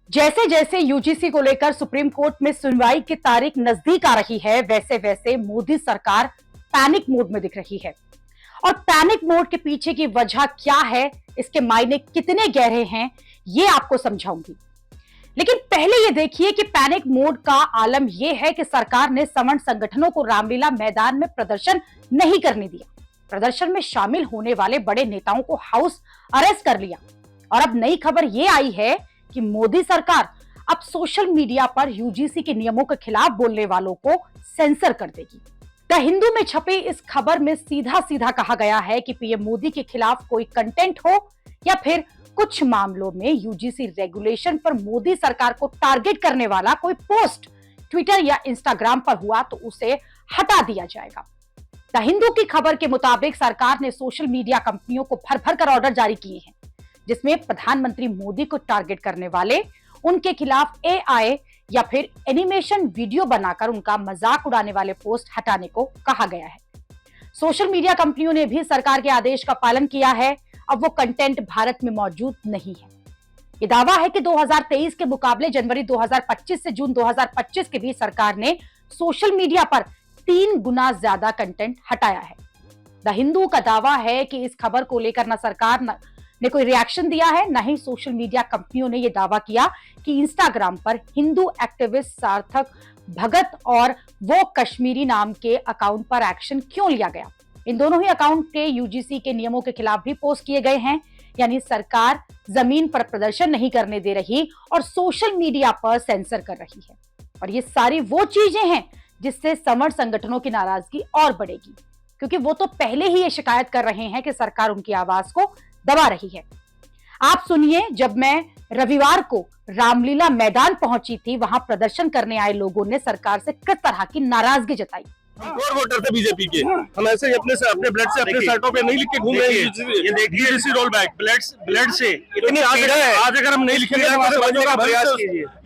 जैसे जैसे यूजीसी को लेकर सुप्रीम कोर्ट में सुनवाई की तारीख नजदीक आ रही है, वैसे वैसे मोदी सरकार पैनिक मोड में दिख रही है। और पैनिक मोड के पीछे की वजह क्या है, इसके मायने कितने गहरे हैं, ये आपको समझाऊंगी। लेकिन पहले ये देखिए कि पैनिक मोड का आलम यह है कि सरकार ने सवर्ण संगठनों को रामलीला मैदान में प्रदर्शन नहीं करने दिया। प्रदर्शन में शामिल होने वाले बड़े नेताओं को हाउस अरेस्ट कर लिया। और अब नई खबर यह आई है कि मोदी सरकार अब सोशल मीडिया पर यूजीसी के नियमों के खिलाफ बोलने वालों को सेंसर कर देगी। द हिंदू में छपी इस खबर में सीधा सीधा कहा गया है कि पीएम मोदी के खिलाफ कोई कंटेंट हो या फिर कुछ मामलों में यूजीसी रेगुलेशन पर मोदी सरकार को टारगेट करने वाला कोई पोस्ट ट्विटर या इंस्टाग्राम पर हुआ तो उसे हटा दिया जाएगा। द हिंदू की खबर के मुताबिक सरकार ने सोशल मीडिया कंपनियों को भर भर कर ऑर्डर जारी किए हैं, जिसमें प्रधानमंत्री मोदी को टारगेट करने वाले, उनके खिलाफ एआई या फिर एनिमेशन वीडियो बनाकर उनका मजाक उड़ाने वाले पोस्ट हटाने को कहा गया है। सोशल मीडिया कंपनियों ने भी सरकार के आदेश का पालन किया है। अब वो कंटेंट भारत में मौजूद नहीं है। ये दावा है कि 2023 के मुकाबले जनवरी 2025 से जून 2025 के बीच सरकार ने सोशल मीडिया पर 3 गुना ज्यादा कंटेंट हटाया है। द हिंदू का दावा है कि इस खबर को लेकर न सरकार ने कोई रिएक्शन दिया है, न ही सोशल मीडिया कंपनियों ने यह दावा किया कि इंस्टाग्राम पर हिंदू एक्टिविस्ट सार्थक भगत और वो कश्मीरी नाम के अकाउंट पर एक्शन क्यों लिया गया। इन दोनों ही अकाउंट के यूजीसी के नियमों के खिलाफ भी पोस्ट किए गए हैं। यानी सरकार जमीन पर प्रदर्शन नहीं करने दे रही और सोशल मीडिया पर सेंसर कर रही है। और ये सारी वो चीजें हैं जिससे सवर्ण संगठनों की नाराजगी और बढ़ेगी, क्योंकि वो तो पहले ही ये शिकायत कर रहे हैं कि सरकार उनकी आवाज को दबा रही है। आप सुनिए, जब मैं रविवार को रामलीला मैदान पहुंची थी, वहां प्रदर्शन करने आए लोगों ने सरकार से किस तरह की नाराजगी जताई। और वोटर थे बीजेपी के, हम ऐसे ही अपने ब्लड से अपने शर्टों पे नहीं लिख के घूम रहे हैं। ये देखिए यूजीसी रोल बैक ब्लड से इतनी आज अगर हम नहीं लिखेंगे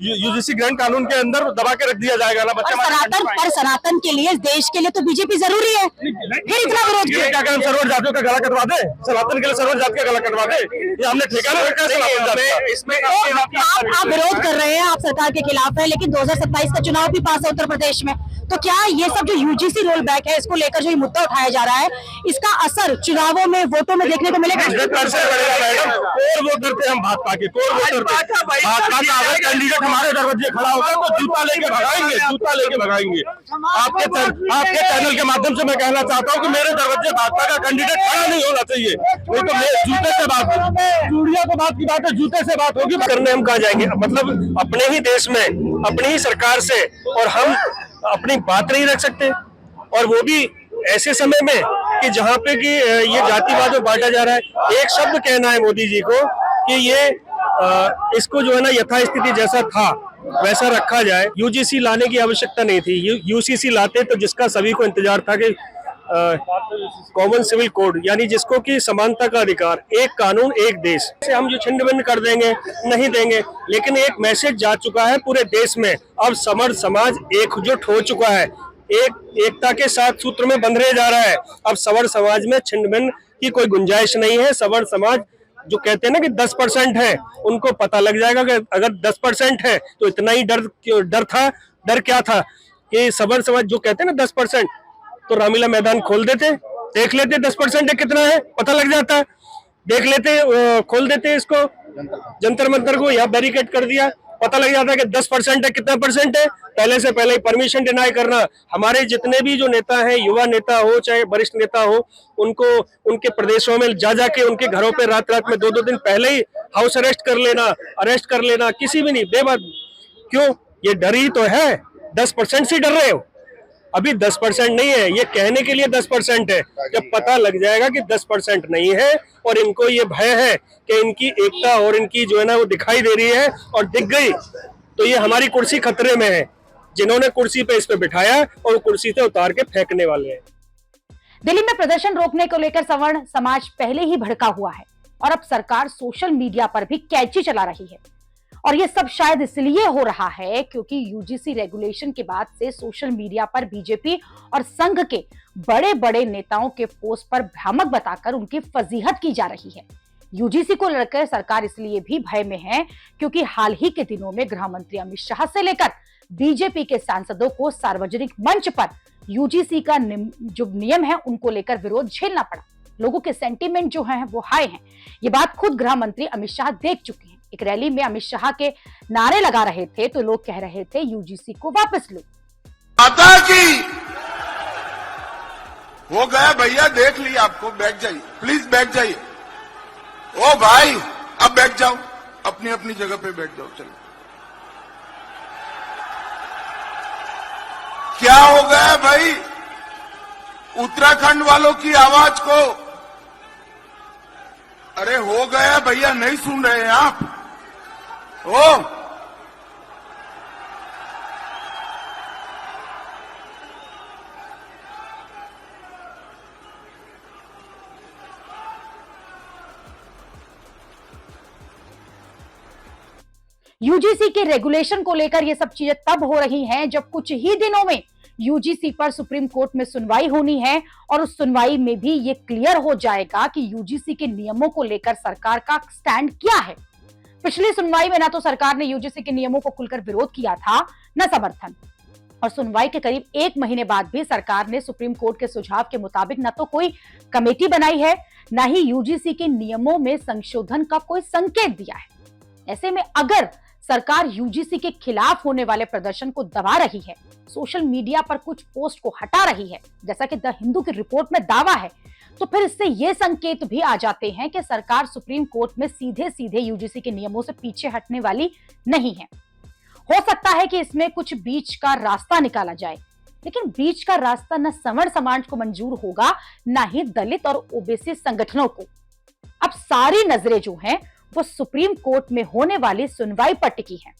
यूजीसी ग्रैंड कानून के अंदर दबा के रख दिया जाएगा ना बच्चा। सनातन के लिए, देश के लिए तो बीजेपी जरूरी है। फिर इतना विरोध क्या हम सर्वर जातियों का गला कटवा दे? सनातन के लिए सर्वर जाति का गला कटवा दे? ये हमने ठेका नहीं रखा। इसमें आप विरोध कर रहे हैं, आप सरकार के खिलाफ है, लेकिन 2027 का चुनाव भी पास है उत्तर प्रदेश में, तो क्या ये सब जो यूजीसी रोल बैक है, इसको लेकर जो ये मुद्दा उठाया जा रहा है, इसका असर चुनावों में, वोटों में देखने को मिलेगा? कोर वोटर थे हम भाजपा के, कोर वोटर थे। भाजपा का अगर कैंडिडेट हमारे दरवाजे खड़ा होगा तो जूता लेके भगाएंगे। आपके चैनल के माध्यम से मैं कहना चाहता हूँ कि मेरे दरवाजे भाजपा का कैंडिडेट खड़ा नहीं होना चाहिए, नहीं तो मैं जूते से बात होगी, चूड़िया को बात की बात है, जूते से बात होगी। करने हम कहाँ जाएंगे? मतलब अपने ही देश में, अपनी ही सरकार से, और हम अपनी बात नहीं रख सकते, और वो भी ऐसे समय में कि जहाँ पे कि ये जातिवाद में बांटा जा रहा है। एक शब्द कहना है मोदी जी को कि ये इसको जो है ना यथास्थिति जैसा था वैसा रखा जाए। यूजीसी लाने की आवश्यकता नहीं थी। यूसीसी लाते तो जिसका सभी को इंतजार था कि कॉमन सिविल कोड, यानी जिसको कि समानता का अधिकार, एक कानून एक देश से हम जो छिन्न भिन्न कर देंगे नहीं देंगे। लेकिन एक मैसेज जा चुका है पूरे देश में, अब सवर्ण समाज एकजुट हो चुका है, एकता के साथ सूत्र में बंध रहे जा रहा है। अब सवर्ण समाज में छिन्न भिन्न की कोई गुंजाइश नहीं है। सवर्ण समाज जो कहते हैं ना कि 10% है, उनको पता लग जाएगा कि अगर 10% है तो इतना ही डर क्या था कि सवर्ण समाज जो कहते हैं ना 10%, तो रामलीला मैदान खोल देते, देख लेते 10% है कितना है, पता लग जाता, देख लेते, खोल देते इसको, जंतर मंतर को यहाँ बैरिकेड कर दिया, पता लग जाता है कि 10% है, कितना परसेंट है। पहले से पहले ही परमिशन डिनाई करना। हमारे जितने भी जो नेता हैं, युवा नेता हो चाहे वरिष्ठ नेता हो, उनको उनके प्रदेशों में जा जाके उनके घरों पे रात में 2-2 दिन पहले ही हाउस अरेस्ट कर लेना, किसी भी नहीं, बेबात। क्यों? ये डर ही तो है। 10% से डर रहे हो, अभी 10% नहीं है, ये कहने के लिए 10% है। जब पता लग जाएगा कि 10% नहीं है और इनको ये भय है कि इनकी एकता और इनकी जो है ना वो दिखाई दे रही है और दिख गई, तो ये हमारी कुर्सी खतरे में है। जिन्होंने कुर्सी पे इस पे बिठाया और वो कुर्सी से उतार के फेंकने वाले हैं। दिल्ली में प्रदर्शन रोकने को लेकर सवर्ण समाज पहले ही भड़का हुआ है और अब सरकार सोशल मीडिया पर भी कैंची चला रही है। और ये सब शायद इसलिए हो रहा है क्योंकि यूजीसी रेगुलेशन के बाद से सोशल मीडिया पर बीजेपी और संघ के बड़े बड़े नेताओं के पोस्ट पर भ्रामक बताकर उनकी फजीहत की जा रही है। यूजीसी को लेकर सरकार इसलिए भी भय में है क्योंकि हाल ही के दिनों में गृह मंत्री अमित शाह से लेकर बीजेपी के सांसदों को सार्वजनिक मंच पर यूजीसी का जो नियम है उनको लेकर विरोध झेलना पड़ा। लोगों के सेंटीमेंट जो है वो हाई हैं। ये बात खुद गृह मंत्री अमित शाह देख चुके हैं। एक रैली में अमित शाह के नारे लगा रहे थे तो लोग कह रहे थे यूजीसी को वापस लो। माता की हो गया भैया, देख लिया आपको, बैठ जाइए प्लीज, बैठ जाइए। ओ भाई अब बैठ जाओ, अपनी अपनी जगह पे बैठ जाओ। चलो क्या हो गया भाई, उत्तराखंड वालों की आवाज को, अरे हो गया भैया, नहीं सुन रहे हैं आप? ओ यूजीसी के रेगुलेशन को लेकर ये सब चीजें तब हो रही हैं जब कुछ ही दिनों में यूजीसी पर सुप्रीम कोर्ट में सुनवाई होनी है और उस सुनवाई में भी ये क्लियर हो जाएगा कि यूजीसी के नियमों को लेकर सरकार का स्टैंड क्या है। पिछली सुनवाई में ना तो सरकार ने यूजीसी के नियमों को खुलकर विरोध किया था, न समर्थन, और सुनवाई के करीब 1 महीने बाद भी सरकार ने सुप्रीम कोर्ट के सुझाव के मुताबिक न तो कोई कमेटी बनाई है, न ही यूजीसी के नियमों में संशोधन का कोई संकेत दिया है। ऐसे में अगर सरकार यूजीसी के खिलाफ होने वाले प्रदर्शन को दबा रही है, सोशल मीडिया पर कुछ पोस्ट को हटा रही है, जैसा कि द हिंदू की रिपोर्ट में दावा है, तो फिर इससे ये संकेत भी आ जाते हैं कि सरकार सुप्रीम कोर्ट में सीधे सीधे यूजीसी के नियमों से पीछे हटने वाली नहीं है। हो सकता है कि इसमें कुछ बीच का रास्ता निकाला जाए, लेकिन बीच का रास्ता न सवर्ण समाज को मंजूर होगा, न ही दलित और ओबीसी संगठनों को। अब सारी नजरें जो हैं वो सुप्रीम कोर्ट में होने वाली सुनवाई पर टिकी हैं।